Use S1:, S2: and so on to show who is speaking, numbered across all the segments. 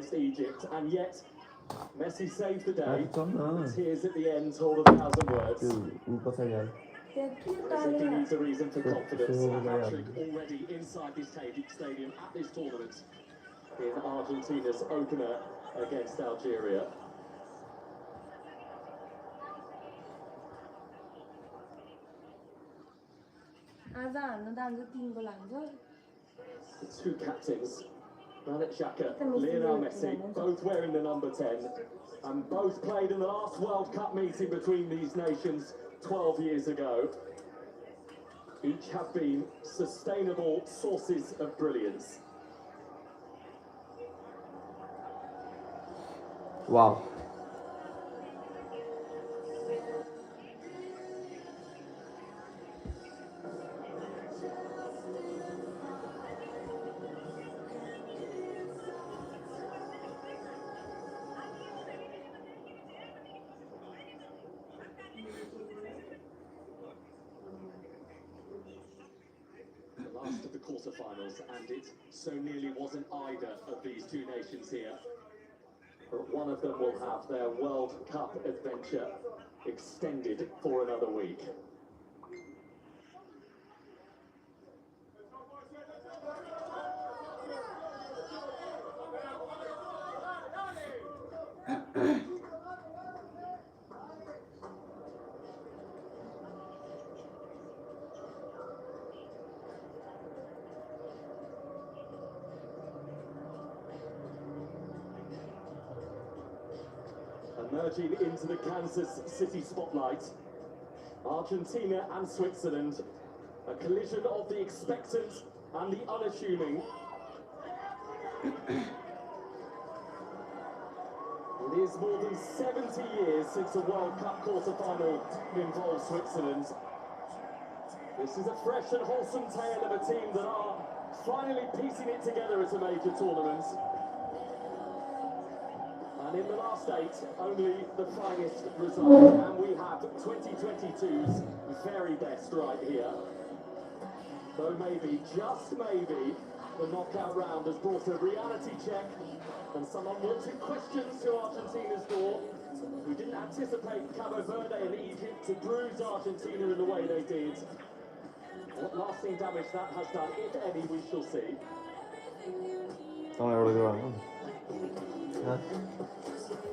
S1: against Egypt, and yet Messi saved the day. Tears at the end told 1,000 words. He needs a reason for confidence. A hat-trick already inside this stadium at this tournament in Argentina's opener against Algeria. The two captains, Granit Xhaka, Lionel Messi, both wearing the number 10, and both played in the last World Cup meeting between these nations 12 years ago. Each have been sustainable sources of brilliance.
S2: Wow.
S1: Last of the quarterfinals, and it so nearly wasn't either of these two nations here. But one of them will have their World Cup adventure extended for another week. Emerging into the Kansas City spotlight, Argentina and Switzerland, a collision of the expectant and the unassuming. It is more than 70 years since a World Cup quarter-final involved Switzerland. This is a fresh and wholesome tale of a team that are finally piecing it together at a major tournament. And in the last 8, only the finest result. And we have 2022's very best right here. Though maybe, just maybe, the knockout round has brought a reality check and some unwanted questions to Argentina's door. We didn't anticipate Cabo Verde and Egypt to bruise Argentina in the way they did. What lasting damage that has done, if any, we shall see.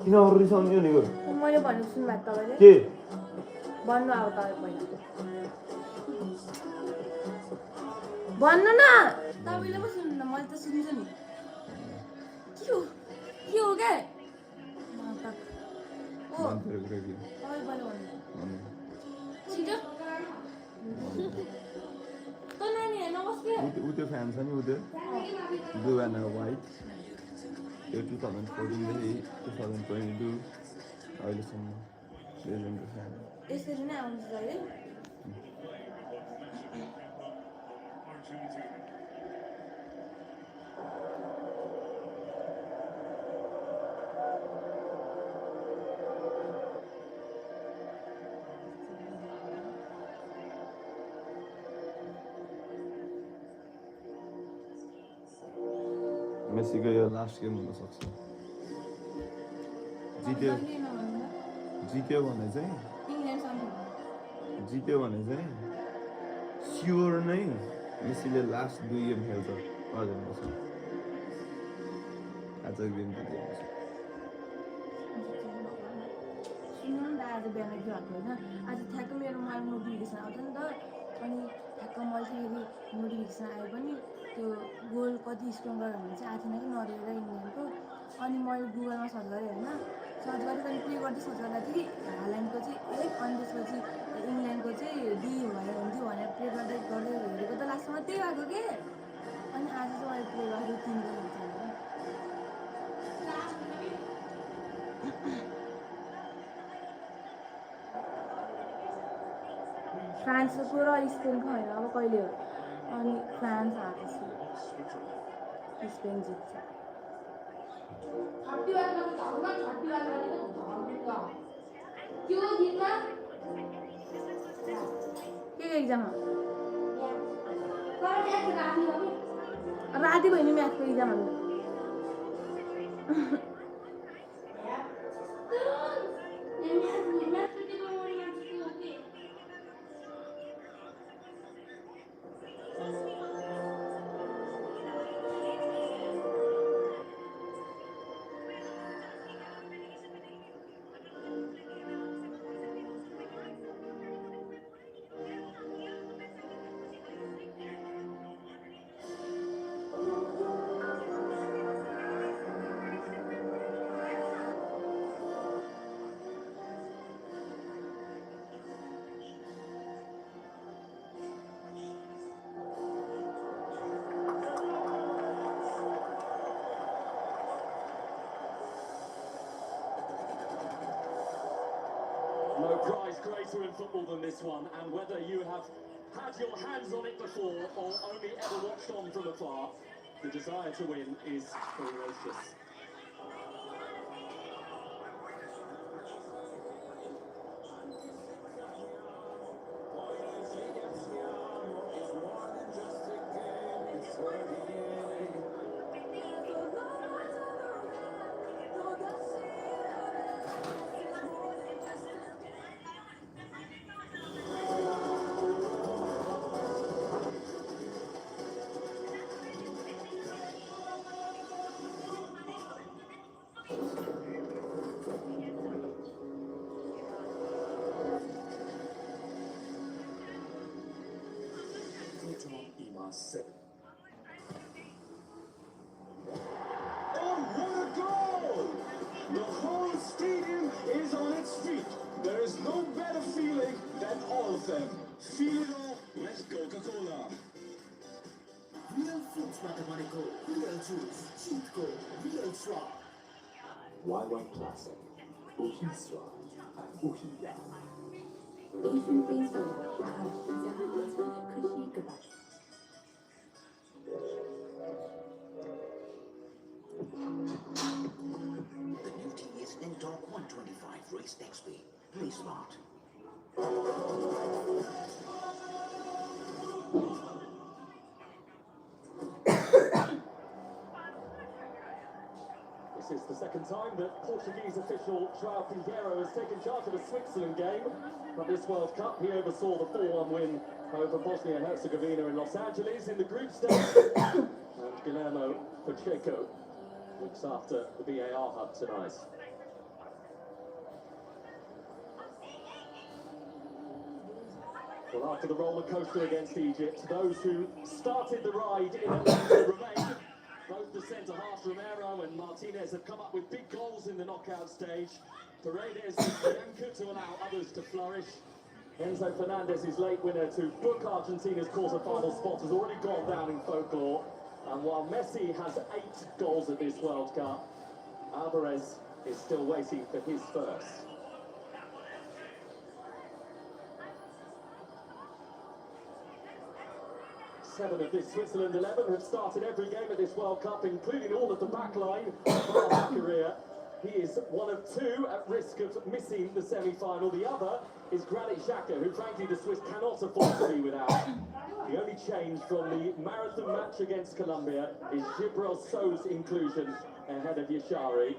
S2: किन अरू रिसाउने नि
S3: मैले भनेको सुन्नु भएको तपाईले
S2: के
S3: भन्नु अब तपाईँ पहिला भन्नु न तपाईले पो सुन्नु न मैले त सुन्छु नि के हो के नाटक ओ तपाईँ पहिला भन्नु छिटो त नानी हेर्न बस्के
S2: उ त्यो फ्यान छ नि उ त्यो ब्लू एन्ड व्हाइट 2014 देखि 2022 अहिलेसम्म लेजेन्डको फ्यान
S3: यसरी नै आउँछ अहिले
S2: मेसीको यो लास्ट गेम हुन सक्छ जित्यो भने चाहिँ स्योर नै मेसीले लास्ट 2 गेम खेल्छ अर्जेन्टिनासँग आज गेम जित्यो
S3: सुन्नु न आज बिहान के भएको होइन आज ठ्याक्क मेरो मोबाइल नोटिफिकेसन आउँछ नि त अनि ठ्याक्क मैले चाहिँ नोटिफिकेसन आयो पनि त्यो गोल कति स्कोर गर्यो भने चाहिँ आएको थिएन कि नर्वे र इङ्ल्यान्डको अनि मैले गुगलमा सर्च गरेँ होइन सर्च गरेँ अनि प्ले गर्दै सर्च गर्दाखेरि हाल्यान्डको चाहिँ अनि त्यसपछि इङ्ल्यान्डको चाहिँ डी भयो हुन्थ्यो भनेर प्ले गर्दै हेरेको त लास्टमा त्यही भएको के अनि आज चाहिँ मैले प्ले गरेको 3 गोल हुन्छ फ्रान्सको र स्पेनको होइन अब कहिले हो अनि फ्रान्स आएको स्पेन जित्छ के एक्जाम राति भयो नि म्याथको exam
S1: No prize greater in football than this one, and whether you have had your hands on it before or only ever watched on from afar, the desire to win is ferocious.
S4: Oh, what a goal! The whole stadium is on its feet. There is no better feeling than all of them. Feel it all. Let's go, Coca-Cola.
S5: Real fruits mathematical, real juice, cheat code, real straw.
S6: Y1 Classic, 不必刷，不必压。
S7: 必须非所不可加合成可惜个吧。
S5: The new TVS N-Torque 125 Race XP. Play smart.
S1: This is the second time that Portuguese official João Pinheiro has taken charge of a Switzerland game. At this World Cup, he oversaw the 4-1 win over Bosnia and Herzegovina in Los Angeles in the group stage. And Guillermo Pacheco looks after the VAR hub tonight. Well, after the roller coaster against Egypt, those who started the ride in Atlanta remain. Both the centre-half Romero and Martinez have come up with big goals in the knockout stage. Paredes is the anchor to allow others to flourish. Enzo Fernandez's late winner to book Argentina's quarter-final spot has already gone down in folklore. And while Messi has 8 goals at this World Cup, Alvarez is still waiting for his first. Seven of this Switzerland 11 have started every game at this World Cup, including all of the back line for his career. He is one of 2 at risk of missing the semi-final. The other is Granit Xhaka, who frankly the Swiss cannot afford to be without. The only change from the marathon match against Colombia is Gibril So's inclusion ahead of Yashari.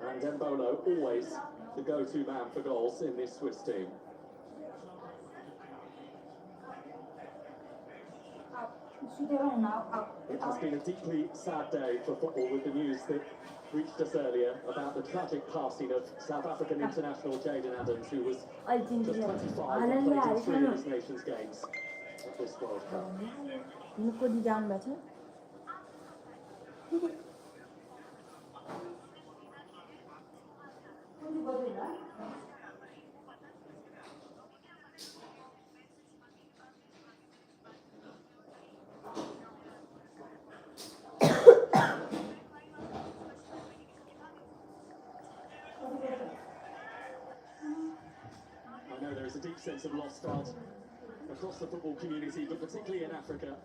S1: And Embolo, always the go-to man for goals in this Swiss team. It has been a deeply sad day for football with the news that reached us earlier about the tragic passing of South African international Jaden Adams, who was just 25 and played in 3 of his nation's games at this World Cup. I know there is a deep sense of loss felt across the football community, but particularly in Africa.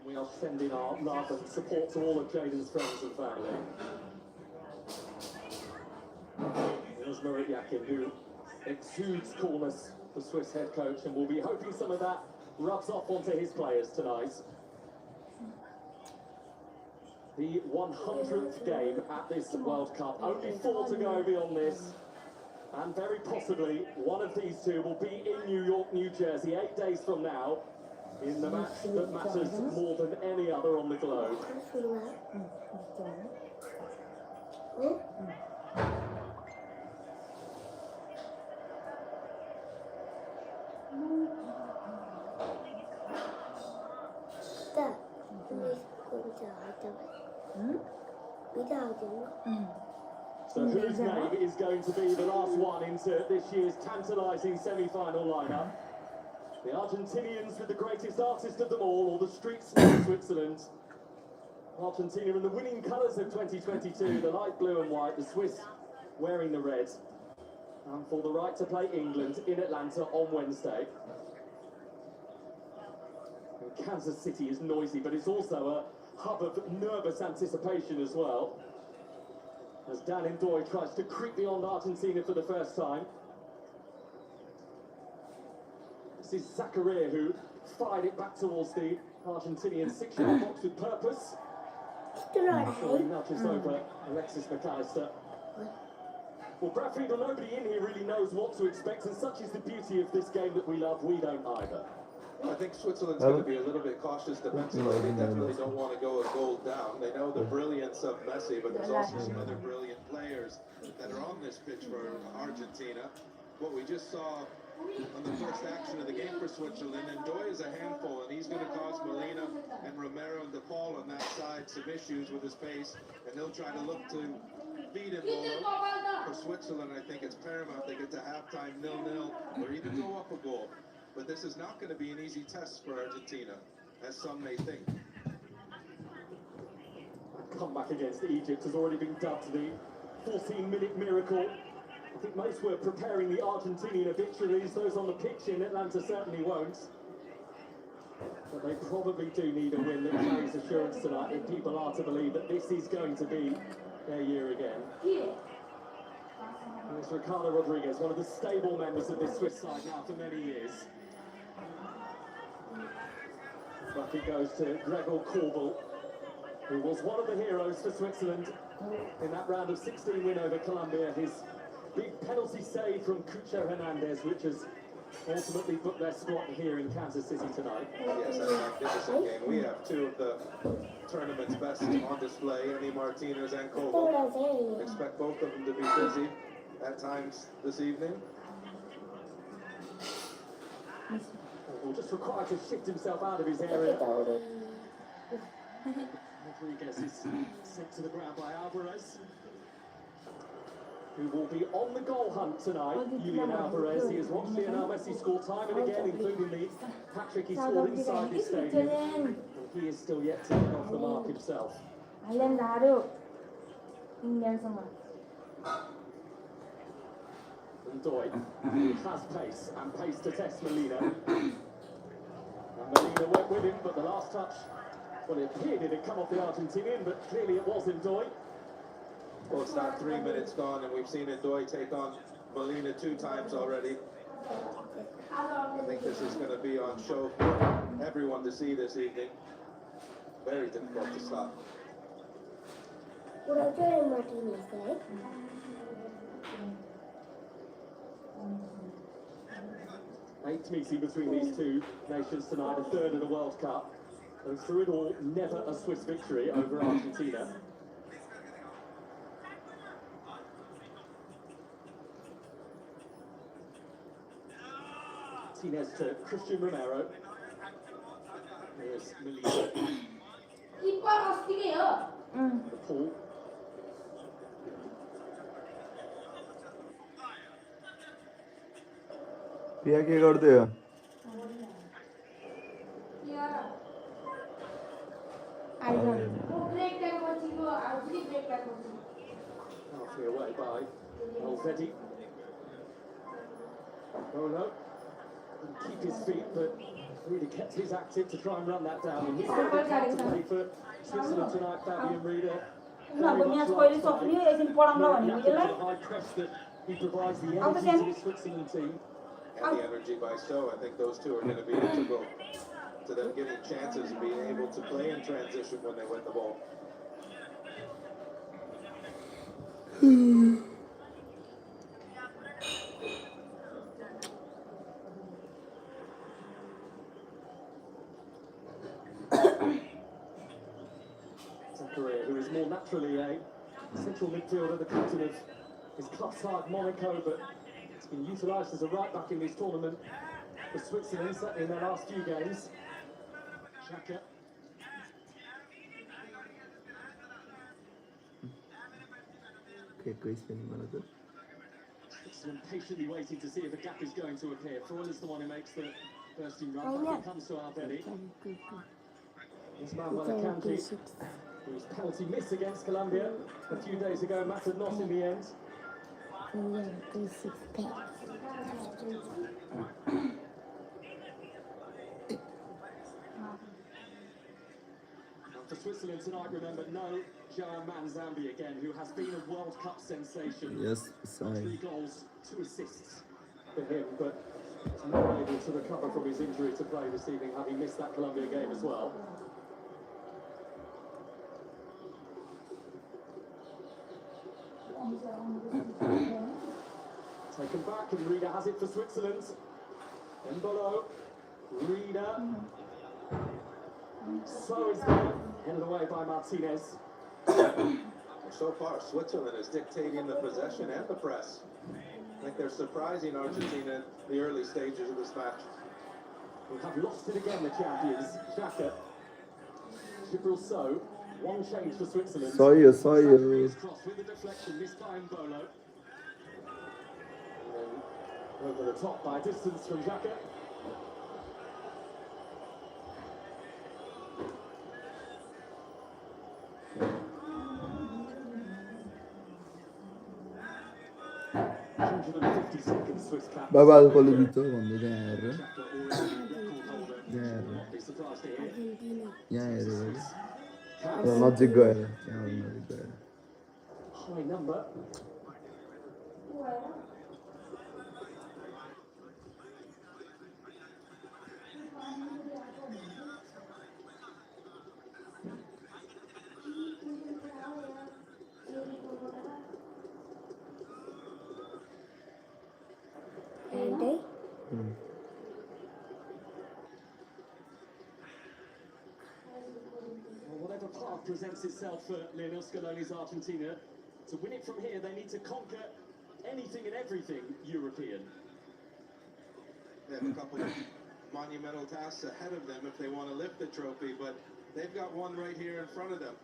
S1: We are sending our love and support to all of Jaden's friends and family. There's Murat Yakin, who exudes coolness, the Swiss head coach, and we'll be hoping some of that rubs off onto his players tonight. The 100th game at this World Cup. Only 4 to go beyond this. And very possibly one of these two will be in New York, New Jersey, 8 days from now, in the match that matters more than any other on the globe. So whose name is going to be the last one into this year's tantalising semi-final lineup? The Argentinians with the greatest artist of them all, or the streets of Switzerland? Argentina in the winning colours of 2022, the light blue and white, the Swiss wearing the red. And for the right to play England in Atlanta on Wednesday. And Kansas City is noisy, but it's also a hub of nervous anticipation as well. As Dan Ndoye tries to creep beyond Argentina for the first time. This is Zakaria who fired it back towards the Argentinian 6-yard box with purpose. Before he nudges over Alexis McAllister. Well, Brad Friedel, nobody in here really knows what to expect, and such is the beauty of this game that we love, we don't either.
S8: I think Switzerland's going to be a little bit cautious defensively. They definitely don't want to go a goal down. They know the brilliance of Messi, but there's also some other brilliant players that are on this pitch for Argentina. What we just saw on the first action of the game for Switzerland, and Ndoye is a handful, and he's going to cause Molina and Romero and De Paul on that side some issues with his pace, and they'll try to look to feed him more. For Switzerland, I think it's paramount they get to halftime 0-0 or even go up a goal. But this is not going to be an easy test for Argentina, as some may think.
S1: A comeback against Egypt has already been dubbed the 14-minute miracle. I think most were preparing the Argentinian victories. Those on the pitch in Atlanta certainly won't. But they probably do need a win that carries assurance tonight if people are to believe that this is going to be their year again. It's Ricardo Rodriguez, one of the stable members of this Swiss side now for many years. But it goes to Gregor Korbel, who was one of the heroes for Switzerland in that round of 16 win over Colombia. His big penalty save from Cucho Hernandez, which has ultimately put their spot here in Kansas City tonight.
S8: Yes, a magnificent game. We have two of the tournament's best on display, Emi Martinez and Korbel. Expect both of them to be busy at times this evening.
S1: Will just required to shift himself out of his area. Rodriguez is sent to the ground by Alvarez, who will be on the goal hunt tonight. Julian Alvarez, he has watched Lionel Messi score time and again, including the hat-trick he scored inside this stadium. And he is still yet to get off the mark himself. Ndoye, who has pace, and pace to test Molina. And Molina went with him, but the last touch, well, it appeared it had come off the Argentinian, but clearly it was Ndoye.
S8: Well, it's now 3 minutes gone, and we've seen Ndoye take on Molina 2 times already. I think this is going to be on show for everyone to see this evening. Very difficult to stop.
S1: Eighth meeting between these two nations tonight, a third of the World Cup. And through it all, never a Swiss victory over Argentina. Martinez to Christian Romero. There's Molina. The pull.
S2: पिया के करते हो
S1: Halfway away by Alvetti. Oh no. Didn't keep his feet, but really kept his active to try and run that down. And he's going to play for Switzerland tonight, Fabian Rieder. Very much like the high press that he provides the energy to the Switzerland team.
S8: And the energy by So, I think those two are going to be integral to them getting chances and being able to play in transition when they win the ball.
S1: Central midfielder, the captain of his club side Monaco, but it's been utilised as a right back in this tournament for Switzerland, certainly in their last few games. Xhaka.
S2: Okay, spinning manager.
S1: Switzerland patiently waiting to see if a gap is going to appear. Freud is the one who makes the bursting run back. It comes to Arbery. This man Malakanji, whose penalty miss against Colombia a few days ago mattered not in the end. And for Switzerland tonight, remember, no Joao Manzambi again, who has been a World Cup sensation.
S2: Yes,
S1: 3
S2: sign.
S1: goals, 2 assists for him, but he's not able to recover from his injury to play this evening, having missed that Colombia game as well. Taken back, and Rieder has it for Switzerland. Embolo, Rieder. So is there, headed away by Martinez.
S8: So far, Switzerland is dictating the possession and the press. I think they're surprising Argentina in the early stages of this match.
S1: We have lost it again, the champions. Xhaka. Gibril So. One change for Switzerland.
S2: Saw you.
S1: Cross with the deflection, missed by Embolo. And then over the top by distance from Xhaka. Swiss cap.
S2: Baba con le dito quando GR. Non oggi GR.
S1: High number. Whatever path presents itself for Lionel Scaloni's Argentina, to win it from here, they need to conquer anything and everything European.
S8: They have a couple of monumental tasks ahead of them if they want to lift the trophy, but they've got one right here in front of them.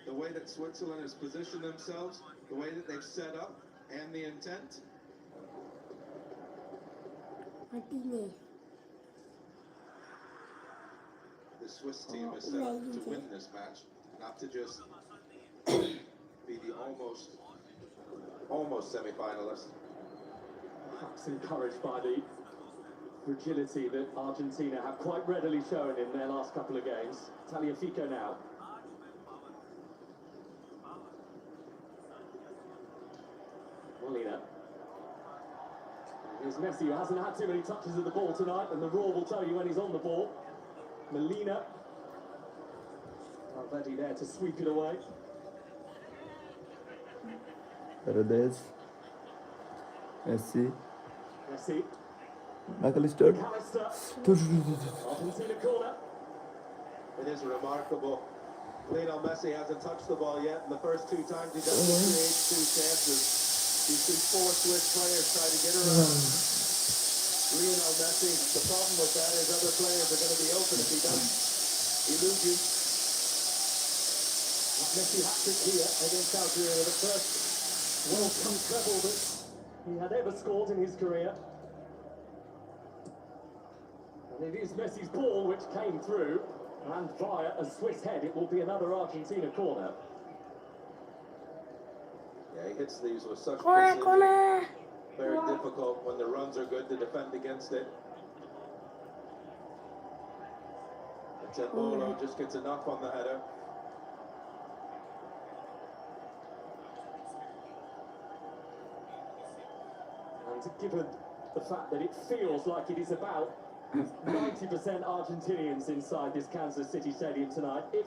S8: The way that Switzerland has positioned themselves, the way that they've set up, and the intent. The Swiss team is set up to win this match, not to just be the almost semi-finalist.
S1: Perhaps encouraged by the fragility that Argentina have quite readily shown in their last couple of games. Tagliafico now. Molina. Here's Messi, who hasn't had too many touches of the ball tonight, and the roar will tell you when he's on the ball. Molina. Already there to sweep it away.
S2: Paredes. Messi.
S1: Messi.
S2: McAllister.
S1: Argentina corner.
S8: It is remarkable. Lionel Messi hasn't touched the ball yet, and the first 2 times he doesn't create 2 chances. You see 4 Swiss players try to get around Lionel Messi. The problem with that is other players are going to be open if he doesn't elude you.
S1: Messi hat-trick here against Algeria, the first World Cup treble that he had ever scored in his career. And it is Messi's ball which came through, and via a Swiss head, it will be another Argentina corner.
S8: Yeah, he hits these with such precision. Very difficult when the runs are good to defend against it. And Embolo just gets enough on the header.
S1: And given the fact that it feels like it is about 90% Argentinians inside this Kansas City Stadium tonight, if